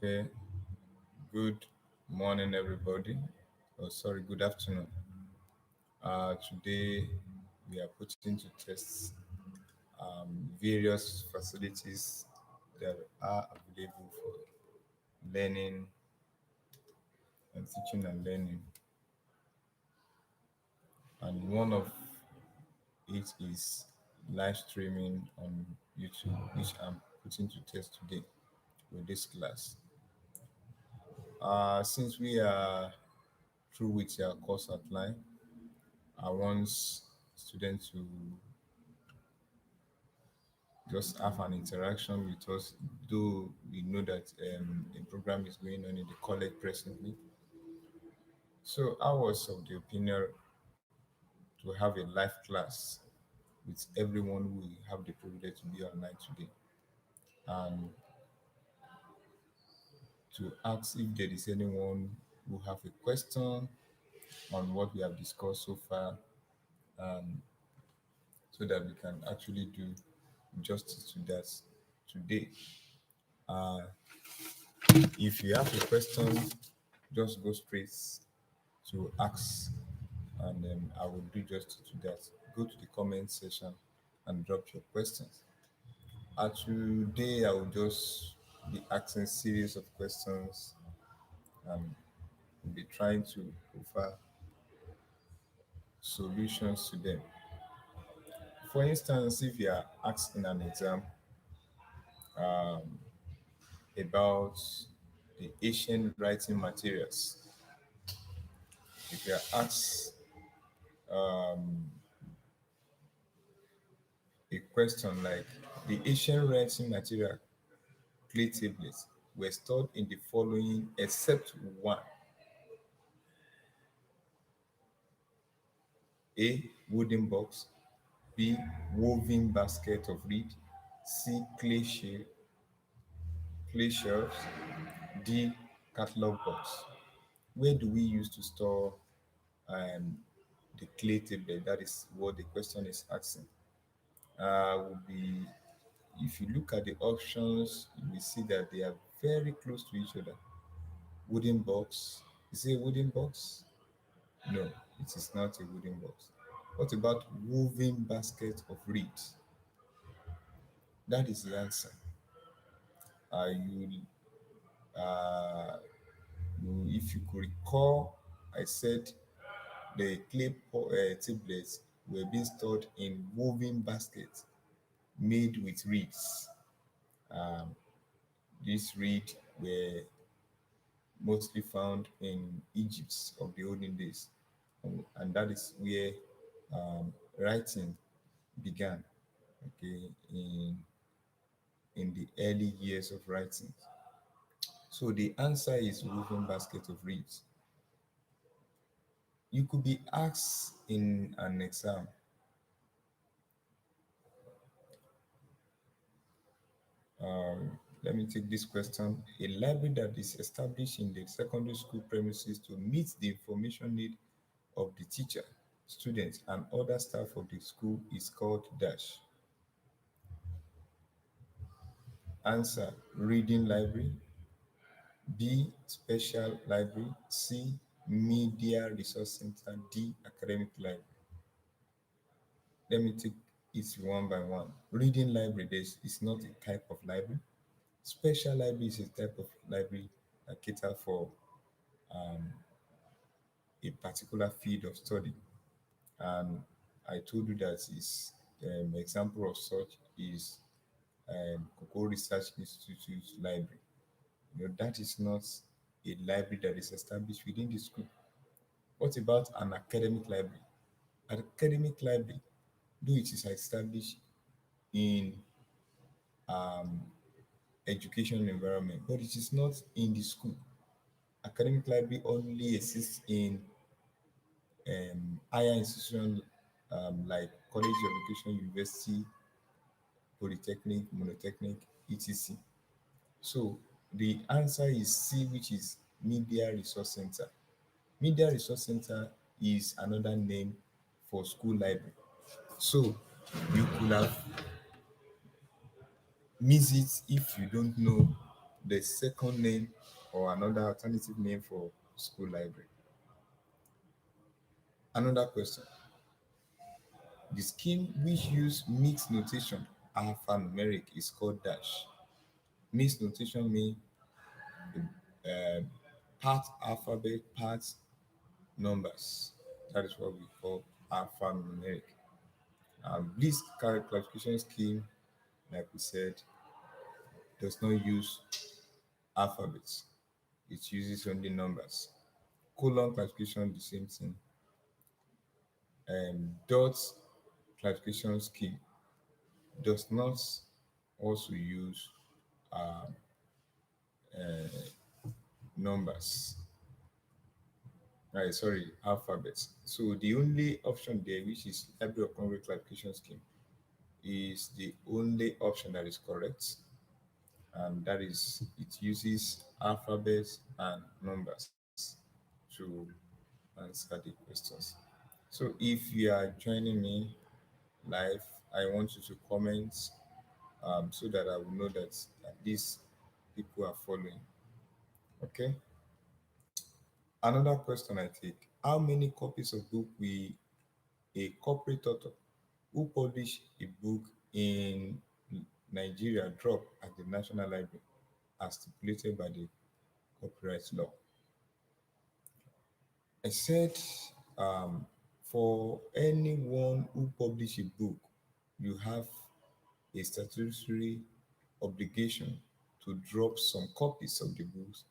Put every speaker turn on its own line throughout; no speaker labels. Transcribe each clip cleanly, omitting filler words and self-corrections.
Okay, good morning, everybody. Oh, sorry, good afternoon. Today we are putting to test various facilities that are available for learning and teaching and learning, and one of it is live streaming on YouTube, which I'm putting to test today with this class. Since we are through with your course outline, I want students to just have an interaction with us, though we know that a program is going on in the college presently. So I was of the opinion to have a live class with everyone who will have the privilege to be online today, and to ask if there is anyone who have a question on what we have discussed so far, and so that we can actually do justice to that today. Uh, if you have a question, just go straight to ask, and I will do justice to that. Go to the comment section and drop your questions. Today, I will just be asking series of questions and be trying to offer solutions to them. For instance, if you are asked in an exam um, about the ancient writing materials, if you are asked um, a question like the ancient writing material clay tablets were stored in the following except one: A. Wooden box, B. Woven basket of reed, C. Clay shelves, D. Catalog box. Where do we use to store um, the clay tablet? That is what the question is asking. Would be If you look at the options, you will see that they are very close to each other. Wooden box. Is it a wooden box? No, it is not a wooden box. What about woven basket of reeds? That is the answer. Uh, you, if you could recall, I said the tablets were being stored in woven baskets made with reeds. Um, these reeds were mostly found in Egypt of the olden days, and that is where writing began. Okay, in the early years of writing. So the answer is woven basket of reeds. You could be asked in an exam, let me take this question. A library that is established in the secondary school premises to meet the information need of the teacher, students, and other staff of the school is called dash. Answer: reading library. B. Special library. C. Media resource center. D. Academic library. Let me take it one by one. Reading library is not a type of library. Special library is a type of library that cater for um, a particular field of study. And I told you that is example of such is Cocoa Research Institute library. That is not a library that is established within the school. What about an academic library? An academic library, though it is established in um, education environment, but it is not in the school. Academic library only exists in higher institutions like college of education, university, polytechnic, monotechnic, etc. So the answer is C, which is media resource center. Media resource center is another name for school library. So you could have missed it if you don't know the second name or another alternative name for school library. Another question. The scheme which use mixed notation alphanumeric is called dash. Mixed notation means part alphabet, part numbers. That is what we call alphanumeric. This classification scheme, like we said, does not use alphabets. It uses only numbers. Colon classification, the same thing. Dot classification scheme does not also use numbers. Right, sorry, alphabets. So the only option there, which is library of Congress classification scheme, is the only option that is correct, and that is it uses alphabets and numbers to answer the questions. So if you are joining me live, I want you to comment so that I will know that at least people are following. Okay. Another question I take: how many copies of book will a corporate author who publish a book in Nigeria drop at the National Library as stipulated by the copyright law? I said, um, for anyone who publish a book, you have a statutory obligation to drop some copies of the books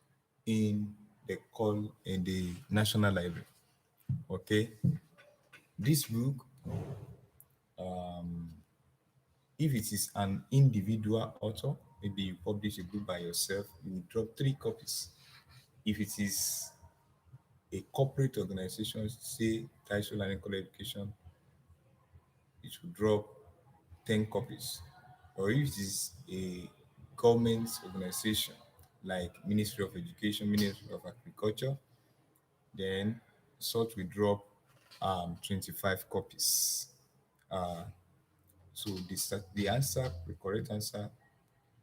in the National Library. Okay, this book, if it is an individual author, maybe you publish a book by yourself, you will drop 3 copies. If it is a corporate organization, say Taiso Learning College Education, it will drop 10 copies. Or if it is a government organization like Ministry of Education, Ministry of Agriculture, then such will drop 25 copies. Uh, so the answer, the correct answer,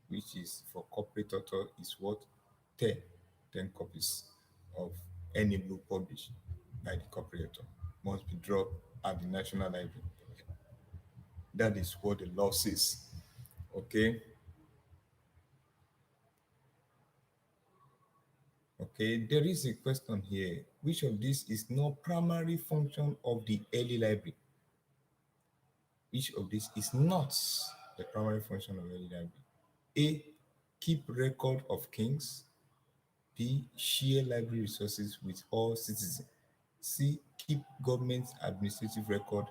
which is for corporate author, is what? 10. 10 copies of any book published by the corporate author must be dropped at the National Library. That is what the law says. Okay. Okay. There is a question here. Which of these is not primary function of the early library? Which of these is not the primary function of early library? A. Keep record of kings. B. Share library resources with all citizens. C. Keep government administrative record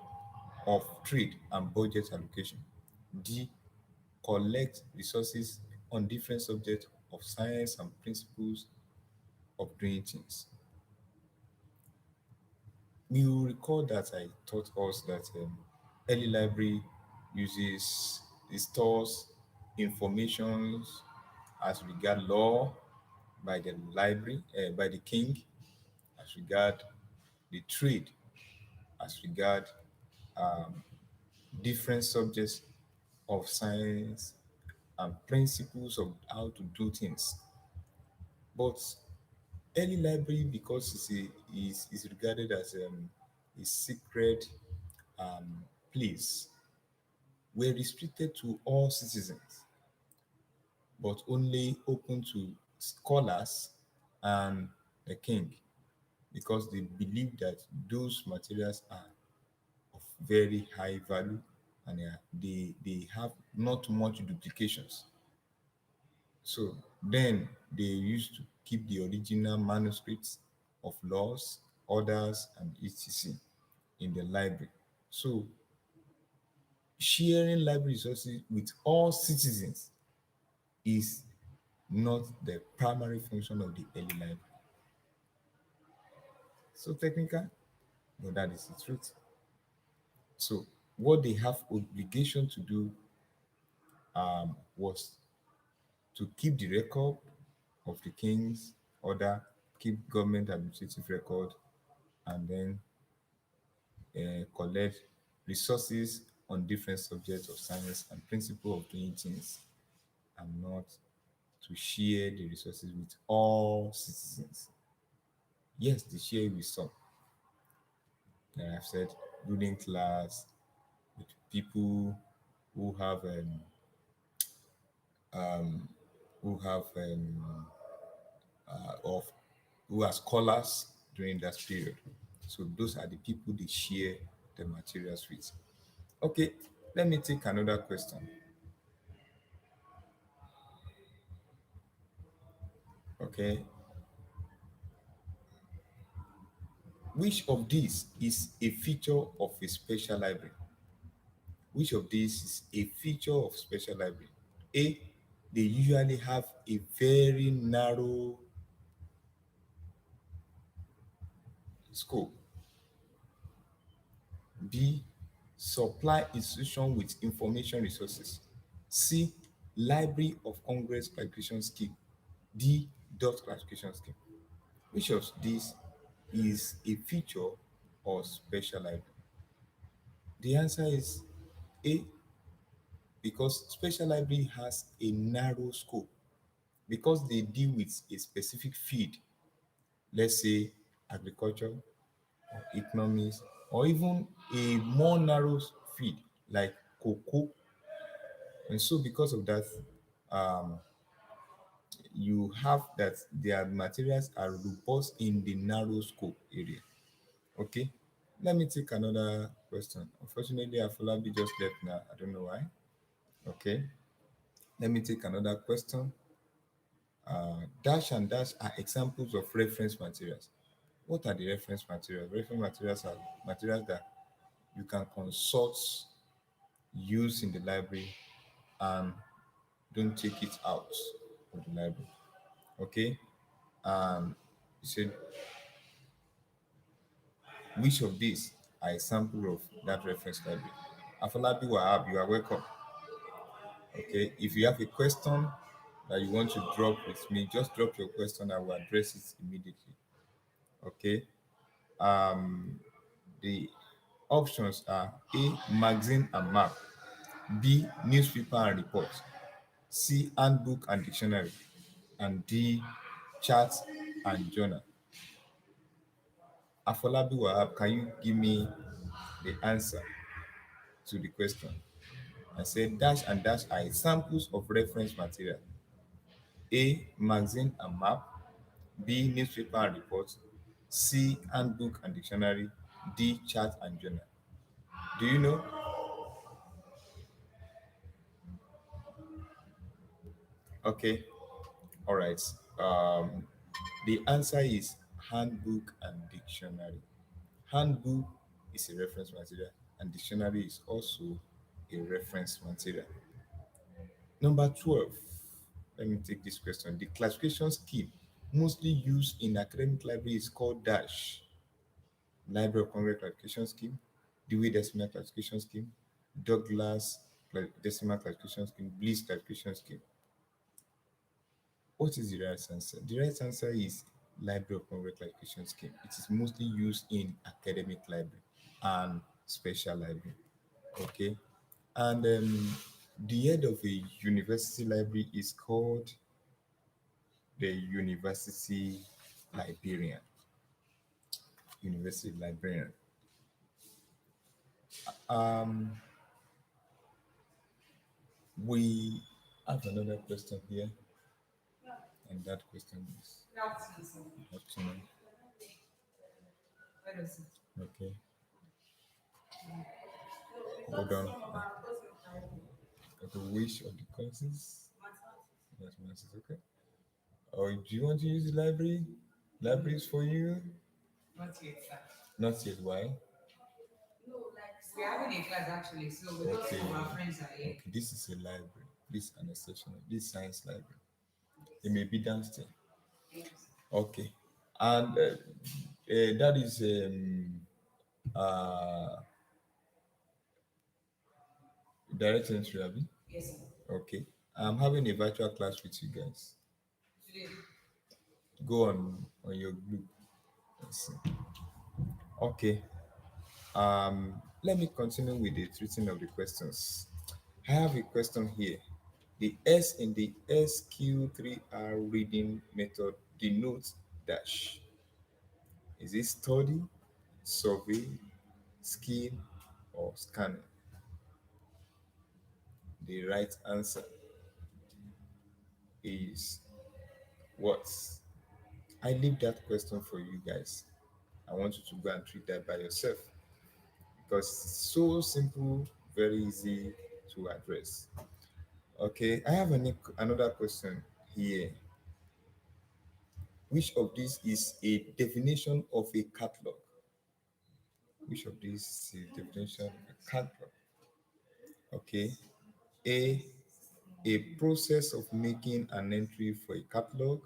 of trade and budget allocation. D. Collect resources on different subjects of science and principles of doing things. We will recall that I taught us that early library uses, it stores information as regard law by the library, by the king, as regard the trade, as regard um, different subjects of science and principles of how to do things. But early library, because is regarded as a secret um, place, were restricted to all citizens, but only open to scholars and the king, because they believe that those materials are of very high value and they have not much duplications. So then they used to keep the original manuscripts of laws, orders, and etc. in the library. So sharing library resources with all citizens is not the primary function of the early library. So technical, but that is the truth. So what they have obligation to do was to keep the record of the king's order, keep government administrative record, and then collect resources on different subjects of science and principle of doing things, and not to share the resources with all citizens. Yes, they share it with some. Like I've said, ruling class, with people who have um, um who have of who are scholars during that period. So those are the people they share the materials with. Okay, let me take another question. Okay, which of these is a feature of a special library? Which of these is a feature of special library? A, they usually have a very narrow scope. B, supply institution with information resources. C, Library of Congress classification scheme. D, dot classification scheme. Which of these is a feature or special library? The answer is A, because special library has a narrow scope, because they deal with a specific field, let's say agriculture, or economics, or even a more narrow field like cocoa. And so because of that, um, you have that their materials are robust in the narrow scope area. Okay, let me take another question. Unfortunately, Afolabi just left now. I don't know why. Okay, let me take another question. Dash and dash are examples of reference materials. What are the reference materials? Reference materials are materials that you can consult, use in the library, and don't take it out of the library. Okay, you said which of these are a sample of that reference library? Afolabi Wahab, you are welcome. Okay, if you have a question that you want to drop with me, just drop your question. I will address it immediately. Okay, the options are A, magazine and map. B, newspaper and report. C, handbook and dictionary. And D, chart and journal. Afolabi Wahab, can you give me the answer to the question? I said dash and dash are examples of reference material. A, magazine and map. B, newspaper and report. C, handbook and dictionary. D, chart and journal. Do you know? Okay, all right. The answer is handbook and dictionary. Handbook is a reference material, and dictionary is also a reference material. Number 12. Let me take this question. The classification scheme mostly used in academic library is called Dash. Library of Congress classification scheme, Dewey Decimal classification scheme, Douglas Decimal classification scheme, Bliss classification scheme. What is the right answer? The right answer is Library of Congress classification scheme. It is mostly used in academic library and special library. Okay, and the head of a university library is called the university librarian. University librarian. Um, we have another question here, and that question is optional. Okay, hold on. Okay, which of the courses? Mathematics, okay. Or do you want to use the library? Libraries for you? Not yet. Why? We're having a class actually, so we got some of our friends are here. Okay, this is a library. This is an exception. This science library. It may be downstairs. Okay, and that is uh, direct entry, Abby. Yes, sir. Okay, I'm having a virtual class with you guys. Today. Go on your group. Let's see. Okay. Let me continue with the treating of the questions. I have a question here. The S in the SQ3R reading method denotes dash. Is it study, survey, skill, or scanning? The right answer is what? I leave that question for you guys. I want you to go and treat that by yourself because it's so simple, very easy to address. Okay, I have another question here. Which of these is a definition of a catalog? Which of these is a definition of a catalog? Okay, A, a process of making an entry for a catalog,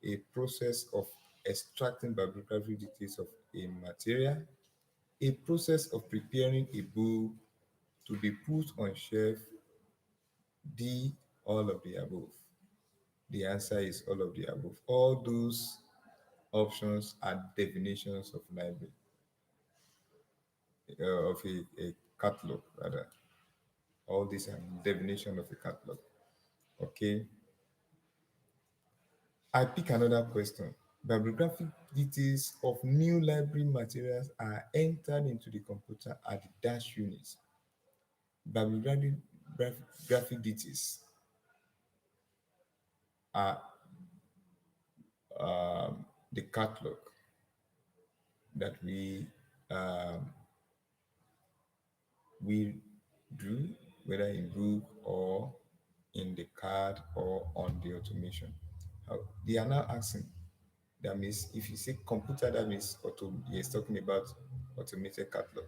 a process of extracting bibliography details of a material, a process of preparing a book to be put on shelf, D, all of the above. The answer is all of the above. All those options are definitions of library, of a catalog rather. All these are definition of a catalog. Okay. I pick another question. Bibliographic details of new library materials are entered into the computer at the dash unit. Bibliographic graphic details are the catalog that um, we do, whether in book or in the card or on the automation. They are now asking, that means if you say computer, that means he's talking about automated catalog.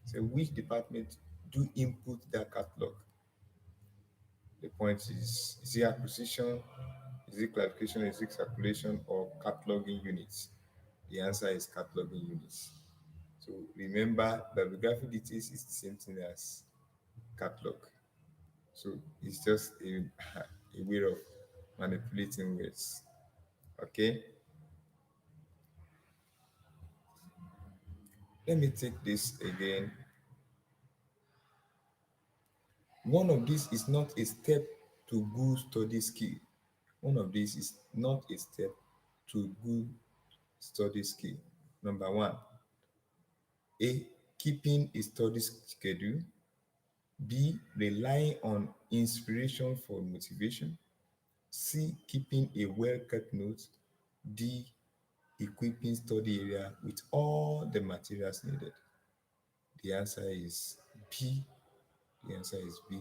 So which department do input that catalog? The point is it acquisition, is it classification, is it circulation, or cataloging units? The answer is cataloging units. So remember, bibliographic details is the same thing as catalog. So it's just a way of manipulating words. Okay, let me take this again. One of these is not a step to good study skill. One of these is not a step to good study skill. Number one, A, keeping a study schedule. B, relying on inspiration for motivation. C, keeping a well-kept note. D, equipping study area with all the materials needed. The answer is B. The answer is B.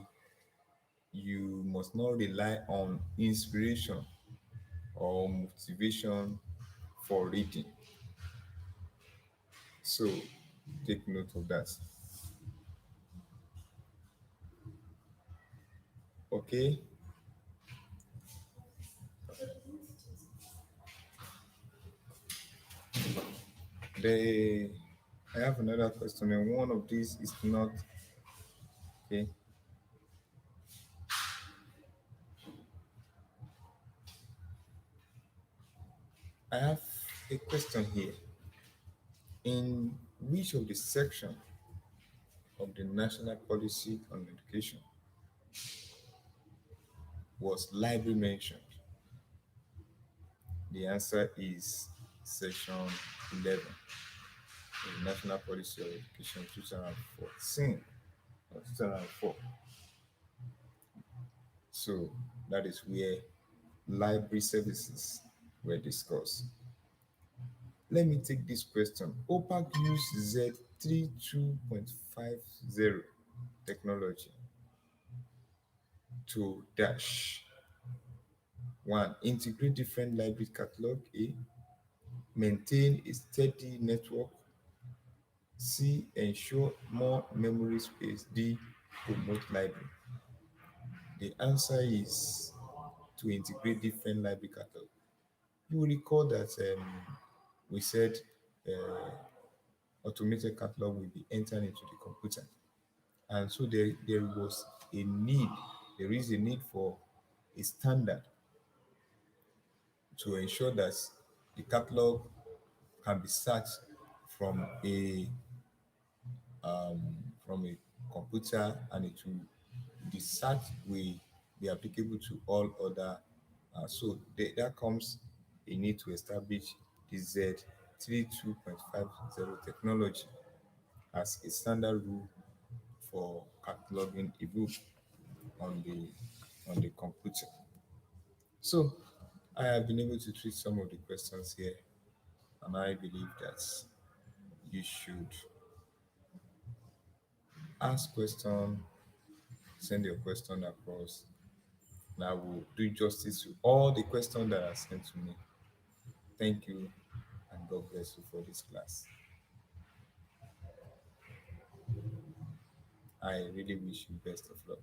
You must not rely on inspiration or motivation for reading. So take note of that. Okay. They I have another question, and one of these is not okay. I have a question here. In which of the section of the national policy on education was library mentioned? The answer is section 11 of the National Policy of Education 2014 or 2004. So that is where library services were discussed. Let me take this question. OPAC used Z32.50 technology to dash one, integrate different library catalog, A, maintain a steady network, C, ensure more memory space, D, promote library. The answer is to integrate different library catalog. You will recall that we said uh, automated catalog will be entered into the computer. And so there was a need, there is a need for a standard to ensure that the catalog can be searched from a from a computer, and it will the search will be applicable to all other. That comes a need to establish the Z32.50 technology as a standard rule for cataloging a book on the computer. So I have been able to treat some of the questions here, and I believe that you should ask question, send your question across, and I will do justice to all the questions that are sent to me. Thank you, and God bless you for this class. I really wish you best of luck.